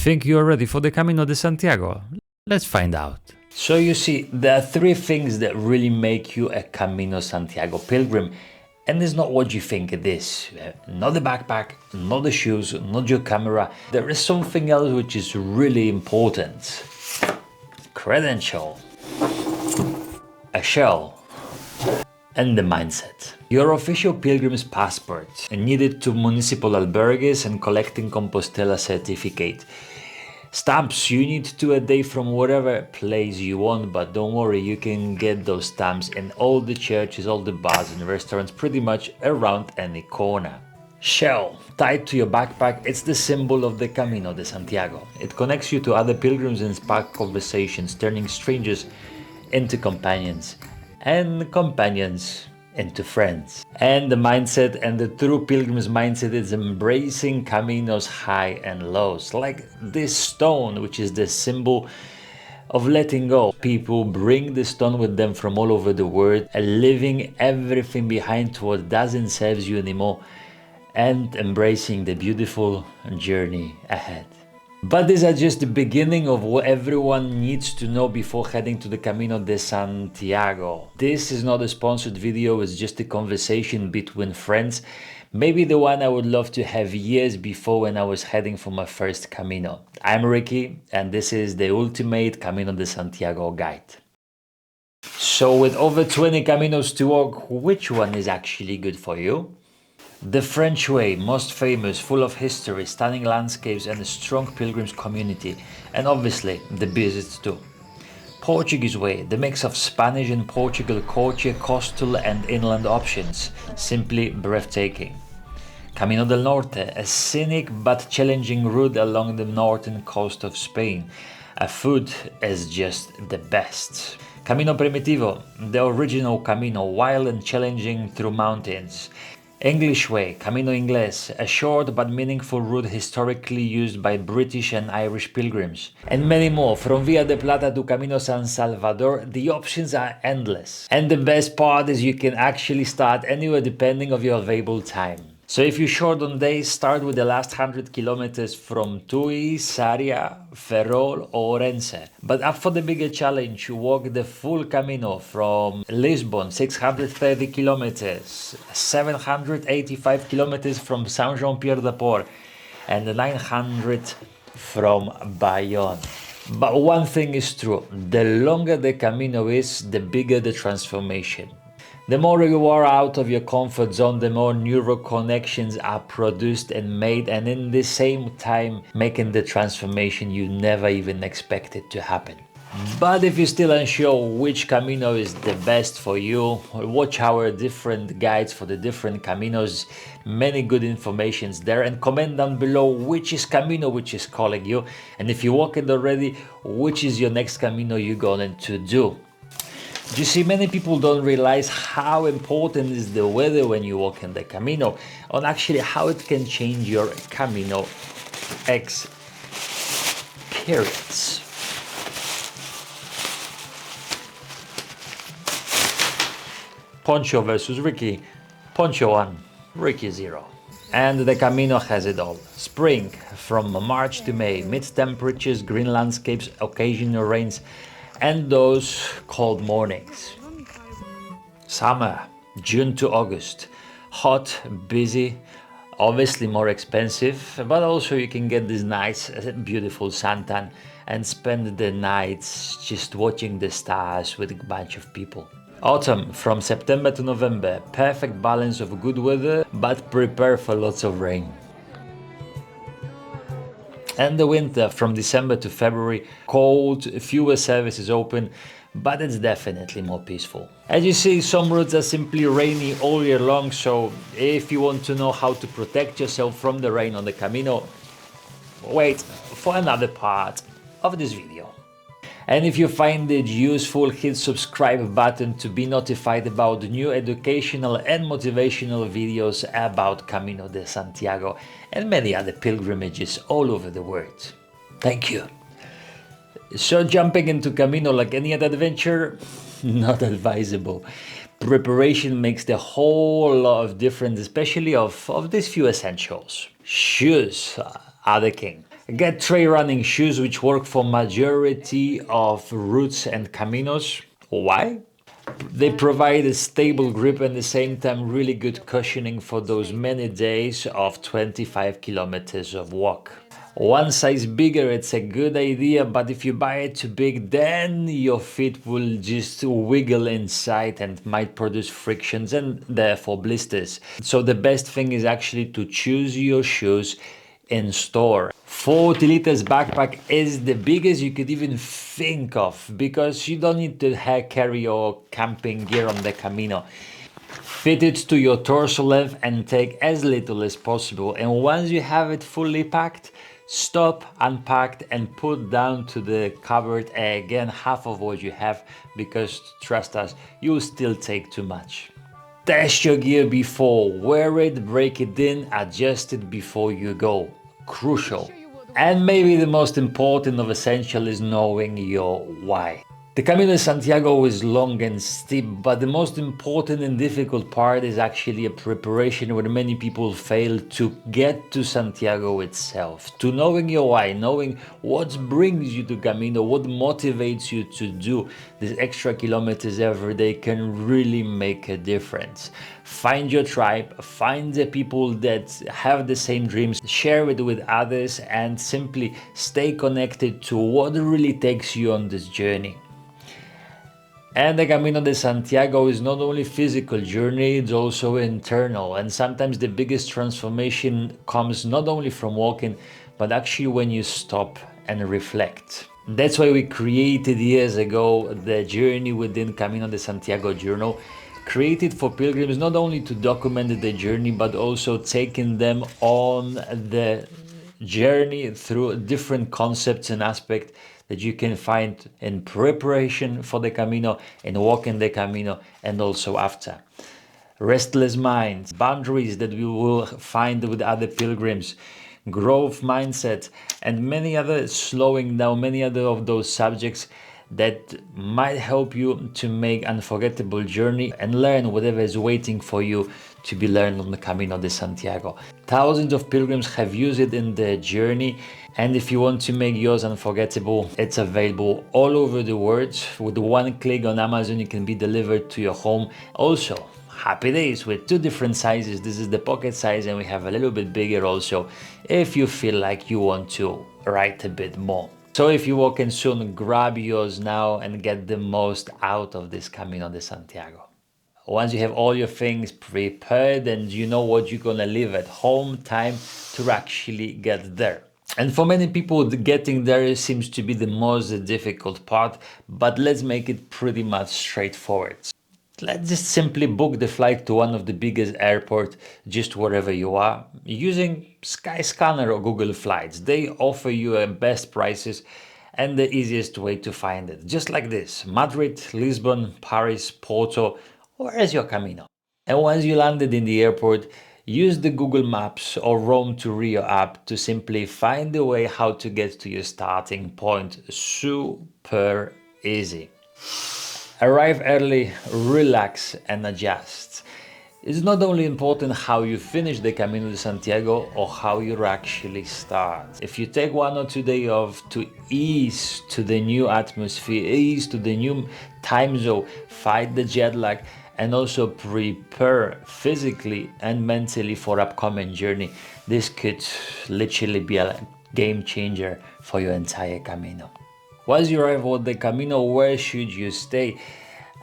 Think you are ready for the Camino de Santiago? Let's find out. So you see, there are three things that really make you a Camino Santiago pilgrim. And it's not what you think it is. Not the backpack, not the shoes, not your camera. There is something else which is really important. Credential, a shell, and the mindset. Your official pilgrim's passport, needed to municipal albergues and collecting Compostela certificate. Stamps you need to a day from whatever place you want, but don't worry, you can get those stamps in all the churches, all the bars and restaurants, pretty much around any corner. Shell, tied to your backpack, it's the symbol of the Camino de Santiago. It connects you to other pilgrims and sparks conversations, turning strangers into companions, and companions into friends. And the mindset, and the true pilgrim's mindset, is embracing Camino's high and lows. Like this stone, which is the symbol of letting go. People bring the stone with them from all over the world, and leaving everything behind to what doesn't serve you anymore, and embracing the beautiful journey ahead. But these are just the beginning of what everyone needs to know before heading to the Camino de Santiago. This is not a sponsored video, it's just a conversation between friends. Maybe the one I would love to have years before when I was heading for my first Camino. I'm Ricky, and this is the ultimate Camino de Santiago guide. So with over 20 Caminos to walk, which one is actually good for you? The French way, most famous, full of history, stunning landscapes and a strong pilgrims community, and obviously the busiest too. Portuguese way, the mix of Spanish and Portugal culture, coastal and inland options, simply breathtaking. Camino del Norte, a scenic but challenging route along the northern coast of Spain. A food is just the best. Camino Primitivo, the original Camino, wild and challenging through mountains. English way, Camino Inglés, a short but meaningful route historically used by British and Irish pilgrims. And many more, from Via de Plata to Camino San Salvador, the options are endless. And the best part is you can actually start anywhere depending on your available time. So if you're short on days, start with the last 100 kilometers from Tui, Sarria, Ferrol or Orense. But up for the bigger challenge, you walk the full Camino from Lisbon, 630 kilometers, 785 kilometers from Saint-Jean-Pied-de-Port, and 900 from Bayonne. But one thing is true, the longer the Camino is, the bigger the transformation. The more you are out of your comfort zone, the more neural connections are produced and made, and in the same time making the transformation you never even expected to happen. But if you're still unsure which Camino is the best for you, watch our different guides for the different Caminos, many good informations there, and comment down below which is Camino which is calling you, and if you walk it already, which is your next Camino you're going to do. You see, many people don't realize how important is the weather when you walk in the Camino, and actually how it can change your Camino experience. Poncho versus Ricky, Poncho 1, Ricky 0. And the Camino has it all. Spring, from March to May, mid-temperatures, green landscapes, occasional rains, and those cold mornings. Summer, June to August, hot, busy, obviously more expensive, but also you can get this nice, beautiful suntan and spend the nights just watching the stars with a bunch of people. Autumn, from September to November, perfect balance of good weather, but prepare for lots of rain. And the winter, from December to February, cold, fewer services open, but it's definitely more peaceful. As you see, some routes are simply rainy all year long, so if you want to know how to protect yourself from the rain on the Camino, wait for another part of this video. And if you find it useful, hit subscribe button to be notified about new educational and motivational videos about Camino de Santiago and many other pilgrimages all over the world. Thank you. So jumping into Camino like any other adventure, not advisable. Preparation makes the whole lot of difference, especially of these few essentials. Shoes are the king. Get trail running shoes which work for majority of routes and caminos. Why? They provide a stable grip and at the same time really good cushioning for those many days of 25 kilometers of walk. One size bigger, it's a good idea, but if you buy it too big, then your feet will just wiggle inside and might produce frictions and therefore blisters. So the best thing is actually to choose your shoes in store. 40 liters backpack is the biggest you could even think of because you don't need to carry your camping gear on the Camino. Fit it to your torso length and take as little as possible, and once you have it fully packed, stop, unpack and put down to the cupboard again half of what you have, because trust us, you'll still take too much. Test your gear before, wear it, break it in, adjust it before you go. Crucial. And maybe the most important of essential is knowing your why. The Camino de Santiago is long and steep, but the most important and difficult part is actually a preparation where many people fail to get to Santiago itself. To knowing your why, knowing what brings you to Camino, what motivates you to do these extra kilometers every day can really make a difference. Find your tribe, find the people that have the same dreams, share it with others, and simply stay connected to what really takes you on this journey. And the Camino de Santiago is not only physical journey, it's also internal. And sometimes the biggest transformation comes not only from walking, but actually when you stop and reflect. That's why we created years ago the Journey Within Camino de Santiago journal, created for pilgrims not only to document the journey, but also taking them on the journey through different concepts and aspects that you can find in preparation for the Camino, in walking the Camino, and also after. Restless minds, boundaries that we will find with other pilgrims, growth mindset, and many other slowing down, many other of those subjects that might help you to make unforgettable journey and learn whatever is waiting for you to be learned on the Camino de Santiago. Thousands of pilgrims have used it in their journey, and if you want to make yours unforgettable, it's available all over the world. With one click on Amazon, you can be delivered to your home. Also, happy days with two different sizes. This is the pocket size, and we have a little bit bigger also if you feel like you want to write a bit more. So if you walk in soon, grab yours now and get the most out of this Camino de Santiago. Once you have all your things prepared and you know what you're gonna leave at home, time to actually get there. And for many people, getting there seems to be the most difficult part, but let's make it pretty much straightforward. Let's just simply book the flight to one of the biggest airports, just wherever you are, using Skyscanner or Google Flights. They offer you best prices and the easiest way to find it. Just like this: Madrid, Lisbon, Paris, Porto, where's your Camino? And once you landed in the airport, use the Google Maps or Rome to Rio app to simply find a way how to get to your starting point. Super easy. Arrive early, relax and adjust. It's not only important how you finish the Camino de Santiago or how you actually start. If you take 1 or 2 days off to ease to the new atmosphere, ease to the new time zone, fight the jet lag, and also prepare physically and mentally for upcoming journey, this could literally be a game changer for your entire Camino. Once you arrive on the Camino, where should you stay?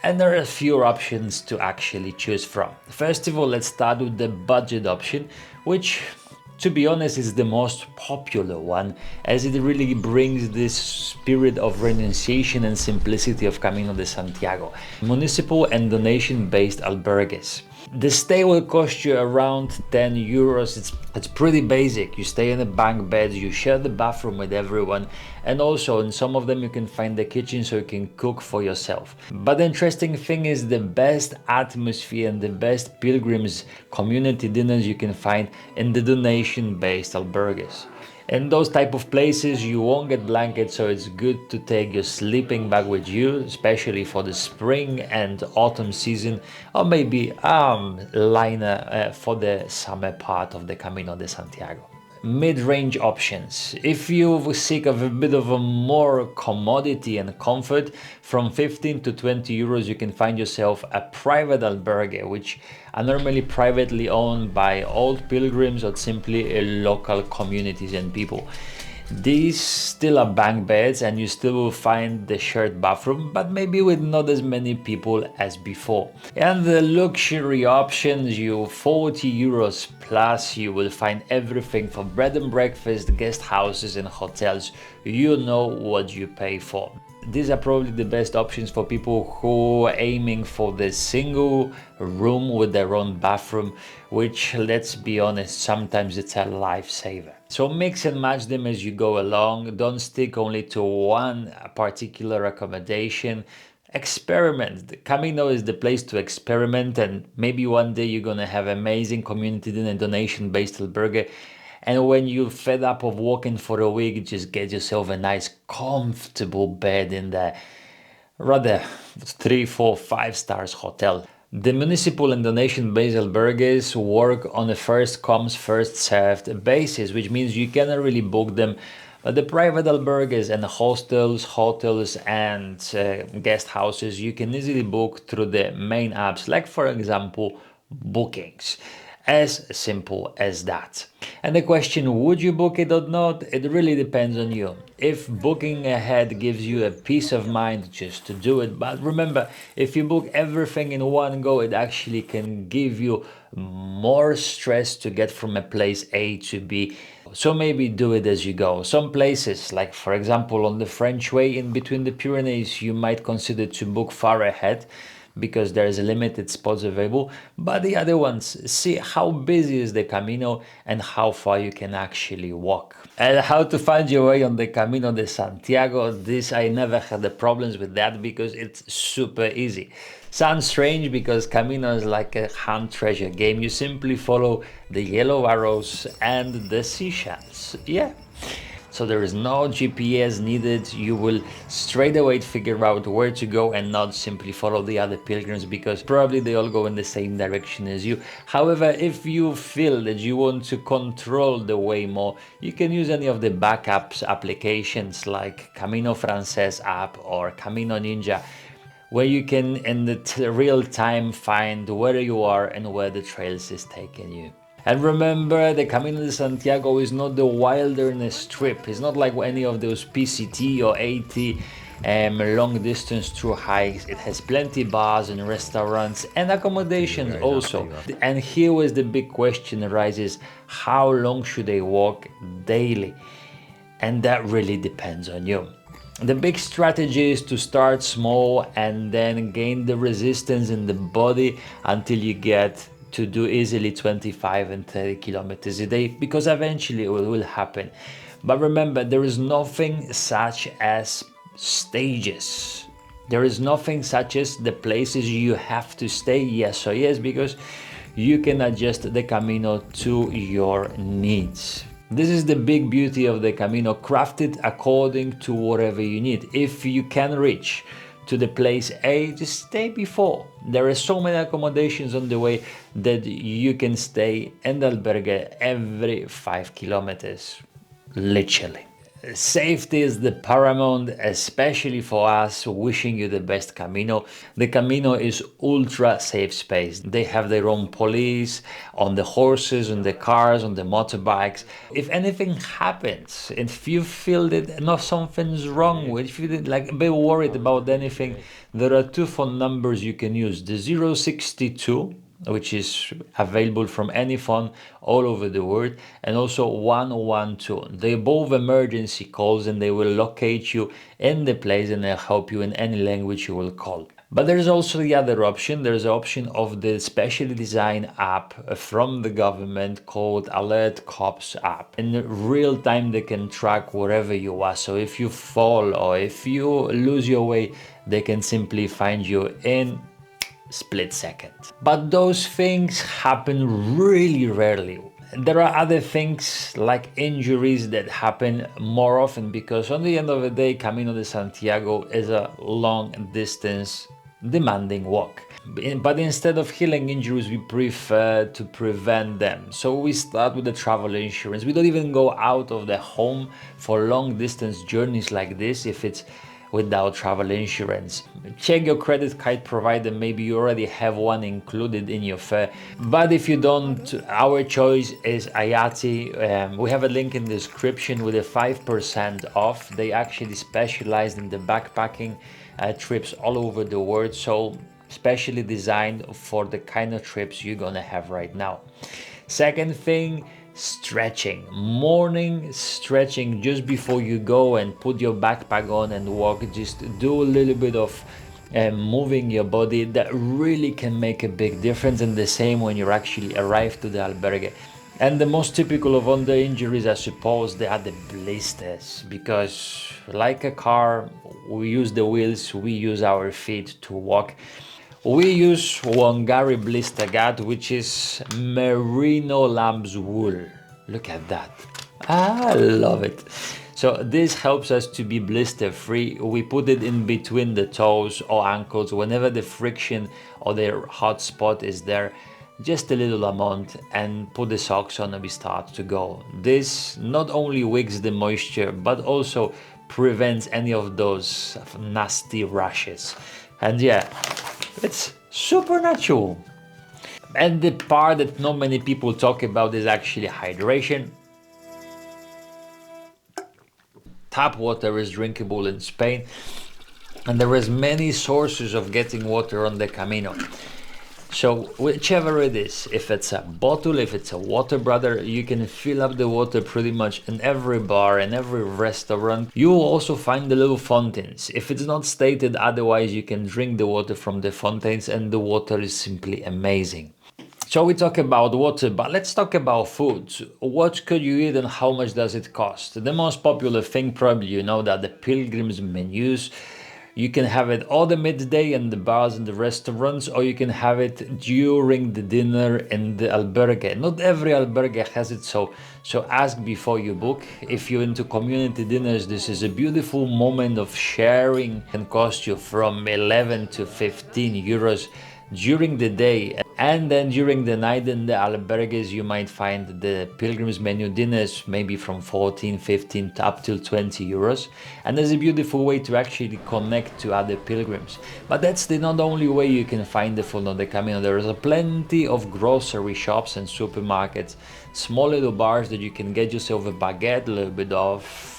And there are a few options to actually choose from. First of all, let's start with the budget option, which, to be honest, is the most popular one, as it really brings this spirit of renunciation and simplicity of Camino de Santiago. Municipal and donation-based albergues. The stay will cost you around 10 euros. It's pretty basic. You stay in a bunk bed, you share the bathroom with everyone, and also in some of them you can find the kitchen so you can cook for yourself. But the interesting thing is the best atmosphere and the best pilgrims community dinners you can find in the donation-based albergues. In those type of places you won't get blankets, so it's good to take your sleeping bag with you, especially for the spring and autumn season, or maybe liner for the summer part of the Camino de Santiago. mid-range options. If you seek of a bit of a more commodity and comfort, from 15 to 20 euros you can find yourself a private albergue, which are normally privately owned by old pilgrims or simply local communities and people. These still are bunk beds and you still will find the shared bathroom, but maybe with not as many people as before. And the luxury options, you 40 euros plus, you will find everything from bread and breakfast, guest houses and hotels. You know what you pay for. These are probably the best options for people who are aiming for the single room with their own bathroom, which, let's be honest, sometimes it's a lifesaver. So mix and match them as you go along. Don't stick only to one particular accommodation. Experiment. Camino is the place to experiment, and maybe one day you're gonna have amazing community and donation-based albergue. And when you're fed up of walking for a week, just get yourself a nice comfortable bed in the rather 3, 4, 5 stars hotel. The municipal and donation-based albergues work on a first comes, first served basis, which means you cannot really book them. But the private albergues and hotels and guest houses, you can easily book through the main apps, like for example, Bookings. As simple as that. And the question, would you book it or not? It really depends on you. If booking ahead gives you a peace of mind, just to do it. But remember, if you book everything in one go, it actually can give you more stress to get from a place A to B. So maybe do it as you go. Some places, like for example on the French way in between the Pyrenees, you might consider to book far ahead, because there is a limited spots available. But the other ones, see how busy is the Camino and how far you can actually walk. And how to find your way on the Camino de Santiago, this I never had the problems with that because it's super easy. Sounds strange because Camino is like a hunt treasure game. You simply follow the yellow arrows and the seashells. Yeah. So there is no GPS needed. You will straight away figure out where to go and not simply follow the other pilgrims, because probably they all go in the same direction as you. However, if you feel that you want to control the way more, you can use any of the backups applications like Camino Frances app or Camino Ninja, where you can in the real time find where you are and where the trails is taking you. And remember, the Camino de Santiago is not the wilderness trip. It's not like any of those PCT or AT long distance through hikes. It has plenty bars and restaurants and accommodations also. And here was the big question arises, how long should I walk daily? And that really depends on you. The big strategy is to start small and then gain the resistance in the body until you get to do easily 25 and 30 kilometers a day, because eventually it will happen. But remember, there is nothing such as stages. There is nothing such as the places you have to stay, yes or yes, because you can adjust the Camino to your needs. This is the big beauty of the Camino, crafted according to whatever you need. If you can reach to the place A, just stay before. There are so many accommodations on the way that you can stay in the albergue every 5 kilometers, literally. Safety is the paramount, especially for us wishing you the best Camino. The Camino is ultra safe space. They have their own police on the horses, on the cars, on the motorbikes. If anything happens, if you feel that something's wrong with, if you're like a bit worried about anything, there are 2 phone numbers you can use. The 062, which is available from any phone all over the world, and also 112. They're both emergency calls and they will locate you in the place and they'll help you in any language you will call. But there's also the other option. There's the option of the specially designed app from the government called Alert Cops app. In real time they can track wherever you are. So if you fall or if you lose your way, they can simply find you in split second. But those things happen really rarely. There are other things like injuries that happen more often, because on the end of the day, Camino de Santiago is a long distance demanding walk. But instead of healing injuries, we prefer to prevent them. So we start with the travel insurance. We don't even go out of the home for long distance journeys like this if it's without travel insurance. Check your credit card provider, maybe you already have one included in your fare. But if you don't, our choice is Ayati. We have a link in the description with a 5% off. They actually specialize in the backpacking trips all over the world, so specially designed for the kind of trips you're gonna have right now. Second thing, stretching. Morning stretching just before you go and put your backpack on and walk. Just do a little bit of moving your body. That really can make a big difference. And the same when you actually arrive to the albergue. And the most typical of under injuries, I suppose, they are the blisters, because like a car, we use the wheels, we use our feet to walk. We use Wangari blister guard, which is merino lamb's wool. Look at that. I love it. So this helps us to be blister free. We put it in between the toes or ankles whenever the friction or the hot spot is there. Just a little amount, and put the socks on and we start to go. This not only wicks the moisture but also prevents any of those nasty rashes. And yeah, it's supernatural. And the part that not many people talk about is actually hydration. Tap water is drinkable in Spain, and there is many sources of getting water on the Camino. So whichever it is, if it's a bottle, if it's a water brother, you can fill up the water pretty much in every bar and every restaurant. You will also find the little fountains. If it's not stated otherwise, you can drink the water from the fountains, and the water is simply amazing. So we talk about water, but let's talk about food. What could you eat and how much does it cost? The most popular thing, probably you know, that the Pilgrim's menus. You can have it all the midday in the bars and the restaurants, or you can have it during the dinner in the albergue. Not every albergue has it, so ask before you book. If you're into community dinners, this is a beautiful moment of sharing. It can cost you from 11 to 15 euros during the day, and then during the night in the albergues you might find the Pilgrim's menu dinners maybe from 14, 15 up till 20 euros, and there's a beautiful way to actually connect to other pilgrims. But that's the not only way you can find the food on the Camino. There is plenty of grocery shops and supermarkets, small little bars that you can get yourself a baguette, a little bit of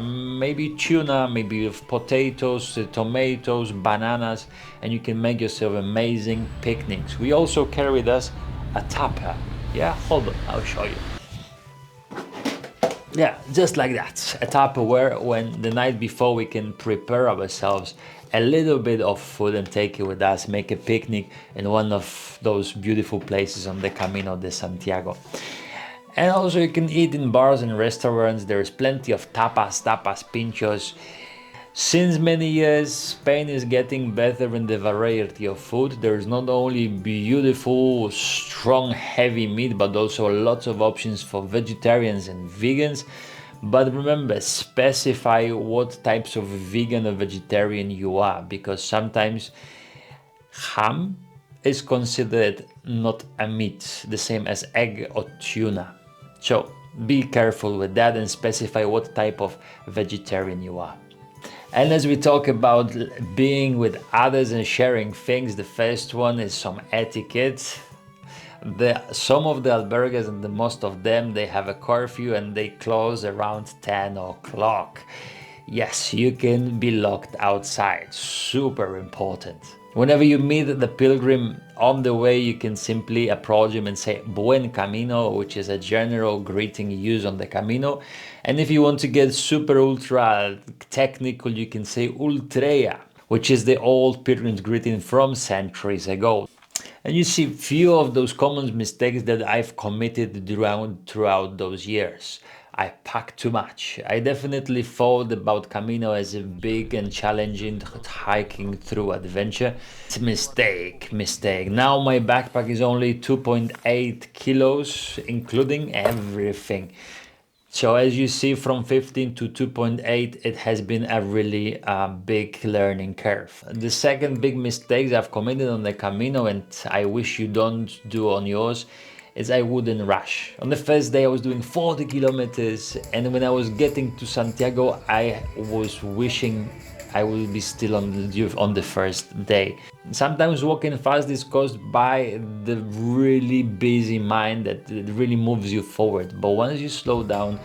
maybe tuna, maybe of potatoes, tomatoes, bananas, and you can make yourself amazing picnics. We also carry with us a tupper. Yeah, hold on, I'll show you. Yeah, just like that, a Tupperware. When the night before we can prepare ourselves a little bit of food and take it with us, make a picnic in one of those beautiful places on the Camino de Santiago. And also you can eat in bars and restaurants. There's plenty of tapas, pinchos. Since many years, Spain is getting better in the variety of food. There's not only beautiful, strong, heavy meat, but also lots of options for vegetarians and vegans. But remember, specify what types of vegan or vegetarian you are, because sometimes ham is considered not a meat, the same as egg or tuna. So be careful with that and specify what type of vegetarian you are. And as we talk about being with others and sharing things, the first one is some etiquette. Some of the albergues, and the most of them, they have a curfew and they close around 10 o'clock. Yes, you can be locked outside. Super important. Whenever you meet the pilgrim on the way, you can simply approach him and say Buen Camino, which is a general greeting used on the Camino. And if you want to get super ultra technical, you can say Ultreia, which is the old pilgrim's greeting from centuries ago. And you see few of those common mistakes that I've committed throughout those years. I packed too much. I definitely thought about Camino as a big and challenging hiking through adventure. It's a mistake. Now my backpack is only 2.8 kilos, including everything. So as you see, from 15 to 2.8, it has been a really big learning curve. The second big mistake I've committed on the Camino, and I wish you don't do on yours, is I wouldn't rush. On the first day I was doing 40 kilometers, and when I was getting to Santiago, I was wishing I will be still on the first day. Sometimes walking fast is caused by the really busy mind that it really moves you forward. But once you slow down,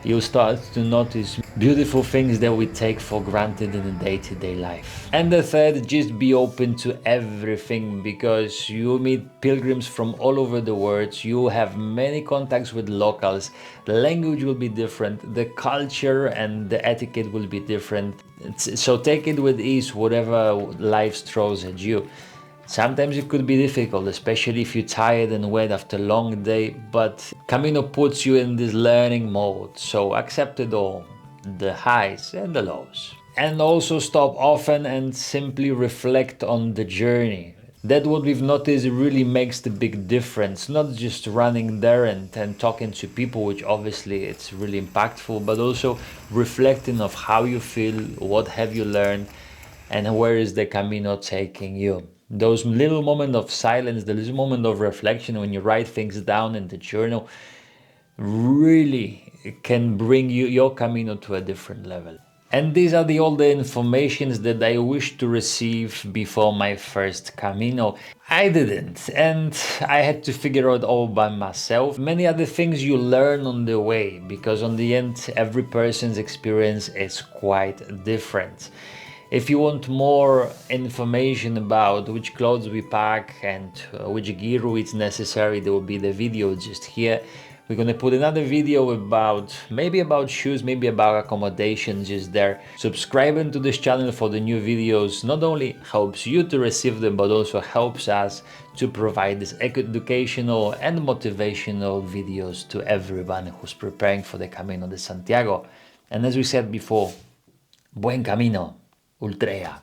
you start to notice beautiful things that we take for granted in the day-to-day life. And the third, just be open to everything, because you meet pilgrims from all over the world. You have many contacts with locals. The language will be different. The culture and the etiquette will be different. So take it with ease, whatever life throws at you. Sometimes it could be difficult, especially if you're tired and wet after a long day, but Camino puts you in this learning mode, so accept it all, the highs and the lows. And also stop often and simply reflect on the journey. That's what we've noticed really makes the big difference, not just running there and talking to people, which obviously it's really impactful, but also reflecting of how you feel, what have you learned, and where is the Camino taking you. Those little moments of silence, the little moment of reflection when you write things down in the journal really can bring your Camino to a different level. And these are all the informations that I wish to receive before my first Camino. I didn't, and I had to figure out all by myself. Many other things you learn on the way, because on the end, every person's experience is quite different. If you want more information about which clothes we pack and which gear is necessary, there will be the video just here. We're gonna put another video about, maybe about shoes, maybe about accommodation just there. Subscribing to this channel for the new videos not only helps you to receive them, but also helps us to provide these educational and motivational videos to everyone who's preparing for the Camino de Santiago. And as we said before, buen camino! Ultrea.